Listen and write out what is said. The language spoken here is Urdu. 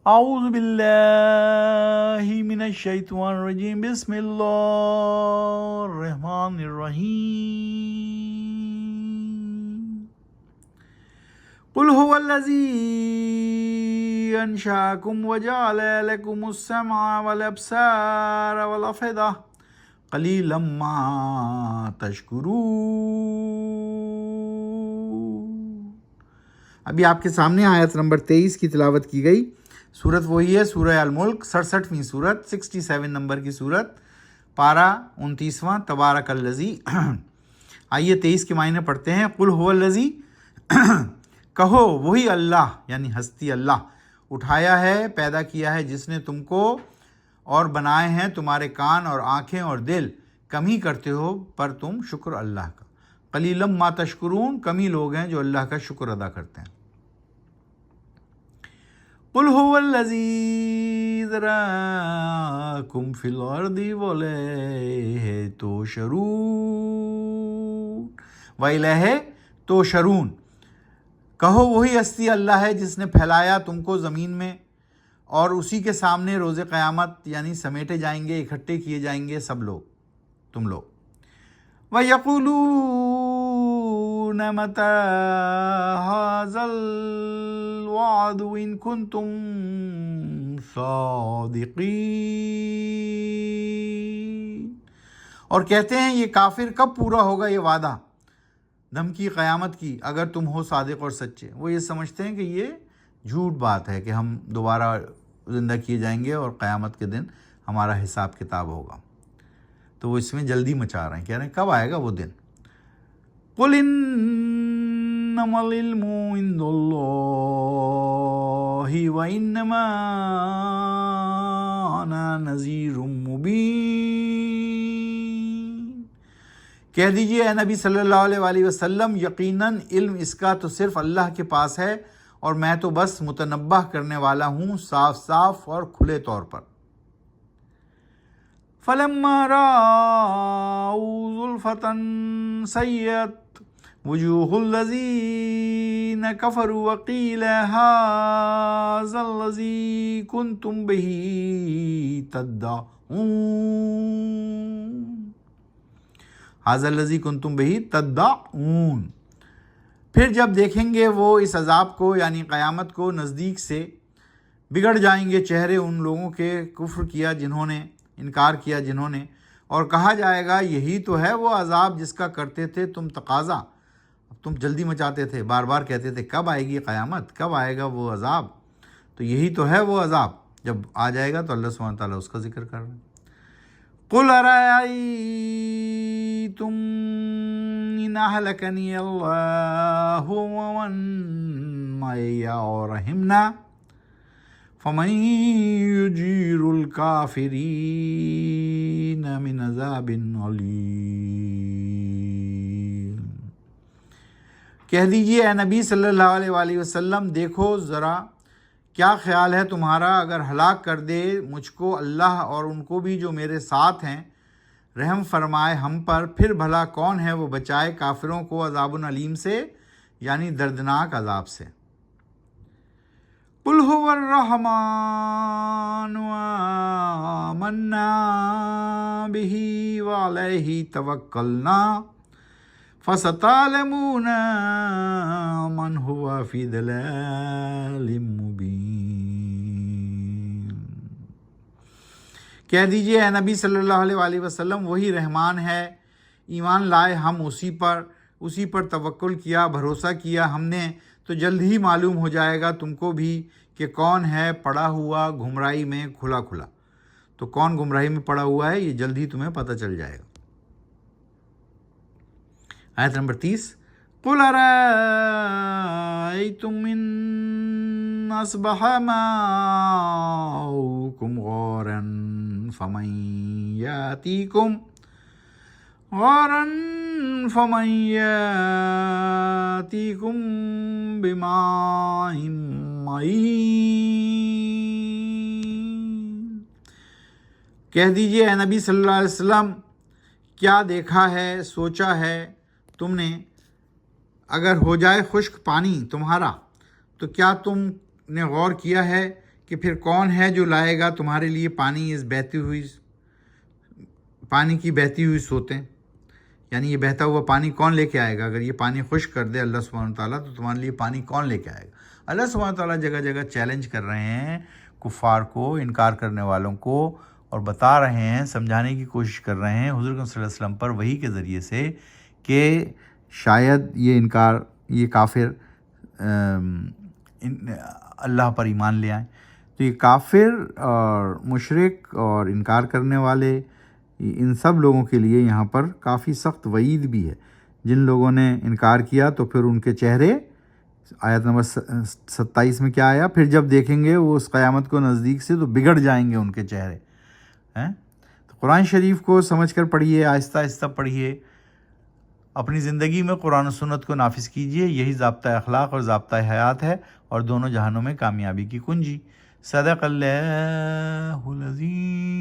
اعوذ باللہ من الشیطان الرجیم بسم اللہ الرحمن الرحیم قل هو الذی انشأکم وجعل لکم السمع والابصار والافئدہ قلیلا ما تشکرون۔ ابھی آپ کے سامنے آیت نمبر 23 کی تلاوت کی گئی۔ سورت وہی ہے سورہ الملک، 67ویں سورت، 67 نمبر کی سورت، پارہ 29واں، تبارک الذی۔ آئیے 23 کے معنی پڑھتے ہیں۔ قل هو الذی، کہو وہی اللہ یعنی ہستی اللہ اٹھایا ہے، پیدا کیا ہے جس نے تم کو، اور بنائے ہیں تمہارے کان اور آنکھیں اور دل، کم ہی کرتے ہو پر تم شکر اللہ کا۔ قلیلا ما تشکرون، کم ہی لوگ ہیں جو اللہ کا شکر ادا کرتے ہیں۔ قل هو الذی ذراکم فی الارض والیہ تحشرون والیہ تحشرون، کہو وہی ہستی اللہ ہے جس نے پھیلایا تم کو زمین میں، اور اسی کے سامنے روز قیامت یعنی سمیٹے جائیں گے، اکٹھے کیے جائیں گے سب لوگ، تم لوگ۔ وَيَقُولُونَ مَتَى هَذَا الْوَعْدُ إِن كُنتُمْ صَادِقِينَ، اور کہتے ہیں یہ کافر کب پورا ہوگا یہ وعدہ، دھمکی قیامت کی، اگر تم ہو صادق اور سچے۔ وہ یہ سمجھتے ہیں کہ یہ جھوٹ بات ہے کہ ہم دوبارہ زندہ کیے جائیں گے اور قیامت کے دن ہمارا حساب کتاب ہوگا، تو وہ اس میں جلدی مچا رہے ہیں، کہہ رہے ہیں کب آئے گا وہ دن۔ قُلْ إِنَّمَا الْعِلْمُ عِندَ اللَّهِ وَإِنَّمَا أَنَا نَذِيرٌ مُبِينٌ، کہہ دیجئے اے نبی صلی اللہ علیہ وآلہ وسلم، یقیناً علم اس کا تو صرف اللہ کے پاس ہے، اور میں تو بس متنبہ کرنے والا ہوں صاف صاف اور کھلے طور پر۔ فَلَمَّا رَأَوْا زُلْفَةً سَيِّئَتْ وُجُوهُ الَّذِينَ كَفَرُوا وَقِيلَ هَٰذَا الَّذِي كُنتُم بِهِ تَدَّعُونَ، هَٰذَا الَّذِي كُنتُم بِهِ تَدَّعُونَ، پھر جب دیکھیں گے وہ اس عذاب کو یعنی قیامت کو نزدیک سے، بگڑ جائیں گے چہرے ان لوگوں کے کفر کیا جنہوں نے، انکار کیا جنہوں نے، اور کہا جائے گا یہی تو ہے وہ عذاب جس کا کرتے تھے تم تقاضا، تم جلدی مچاتے تھے، بار بار کہتے تھے کب آئے گی قیامت، کب آئے گا وہ عذاب، تو یہی تو ہے وہ عذاب، جب آ جائے گا تو اللہ سبحانہ تعالیٰ اس کا ذکر کر رہے ہیں۔ قُلْ أَرَأَيْتُمْ إِنْ أَهْلَكَنِيَ اللَّهُ وَمَنْ مَعِيَ أَوْ رَحِمْنَا فَمَنْ يُجِيرُ الْكَافِرِينَ مِنْ عَذَابٍ أَلِيمٍ، کہہ دیجئے اے نبی صلی اللہ علیہ وآلہ وسلم، دیکھو ذرا کیا خیال ہے تمہارا اگر ہلاک کر دے مجھ کو اللہ اور ان کو بھی جو میرے ساتھ ہیں، رحم فرمائے ہم پر، پھر بھلا کون ہے وہ بچائے کافروں کو عذاب علیم سے یعنی دردناک عذاب سے۔ قُلْ هُوَ الرَّحْمَٰنُ آمَنَّا بِهِ وَعَلَيْهِ تَوَكَّلْنَا فَسَتَعْلَمُونَ مَنْ هُوَ فِي ضَلَالٍ مُّبِينٍ، کہہ دیجئے اے نبی صلی اللہ علیہ وآلہ وسلم، وہی رحمان ہے، ایمان لائے ہم اسی پر توکل کیا، بھروسہ کیا ہم نے، تو جلد ہی معلوم ہو جائے گا تم کو بھی کہ کون ہے پڑا ہوا گمراہی میں کھلا کھلا، تو کون گمراہی میں پڑا ہوا ہے یہ جلد ہی تمہیں پتہ چل جائے گا۔ آیت نمبر 30۔ قُلْ أَرَأَيْتُمْ إِنْ أَصْبَحَ مَاؤُكُمْ غَورًا فَمَنْ يَأْتِيكُمْ بِمَاءٍ مَّعِينٍ، کہہ دیجئے اے نبی صلی اللہ علیہ وسلم، کیا دیکھا ہے، سوچا ہے تم نے، اگر ہو جائے خشک پانی تمہارا، تو کیا تم نے غور کیا ہے کہ پھر کون ہے جو لائے گا تمہارے لیے پانی پانی کی بہتی ہوئی سوتیں، یعنی یہ بہتا ہوا پانی کون لے کے آئے گا؟ اگر یہ پانی خشک کر دے اللہ سبحانہ وتعالیٰ تو تمہارے لیے پانی کون لے کے آئے گا؟ اللہ سبحانہ وتعالیٰ جگہ جگہ چیلنج کر رہے ہیں کفار کو، انکار کرنے والوں کو، اور بتا رہے ہیں، سمجھانے کی کوشش کر رہے ہیں حضور صلی اللہ علیہ وسلم پر وحی کے ذریعے سے کہ شاید یہ کافر اللہ پر ایمان لے آئیں۔ تو یہ کافر اور مشرک اور انکار کرنے والے، ان سب لوگوں کے لیے یہاں پر کافی سخت وعید بھی ہے۔ جن لوگوں نے انکار کیا تو پھر ان کے چہرے، آیت نمبر 27 میں کیا آیا؟ پھر جب دیکھیں گے وہ اس قیامت کو نزدیک سے تو بگڑ جائیں گے ان کے چہرے۔ تو قرآن شریف کو سمجھ کر پڑھیے، آہستہ آہستہ پڑھیے، اپنی زندگی میں قرآن و سنت کو نافذ کیجیے، یہی ضابطہ اخلاق اور ضابطہ حیات ہے اور دونوں جہانوں میں کامیابی کی کنجی۔ صدق اللہ العظیم۔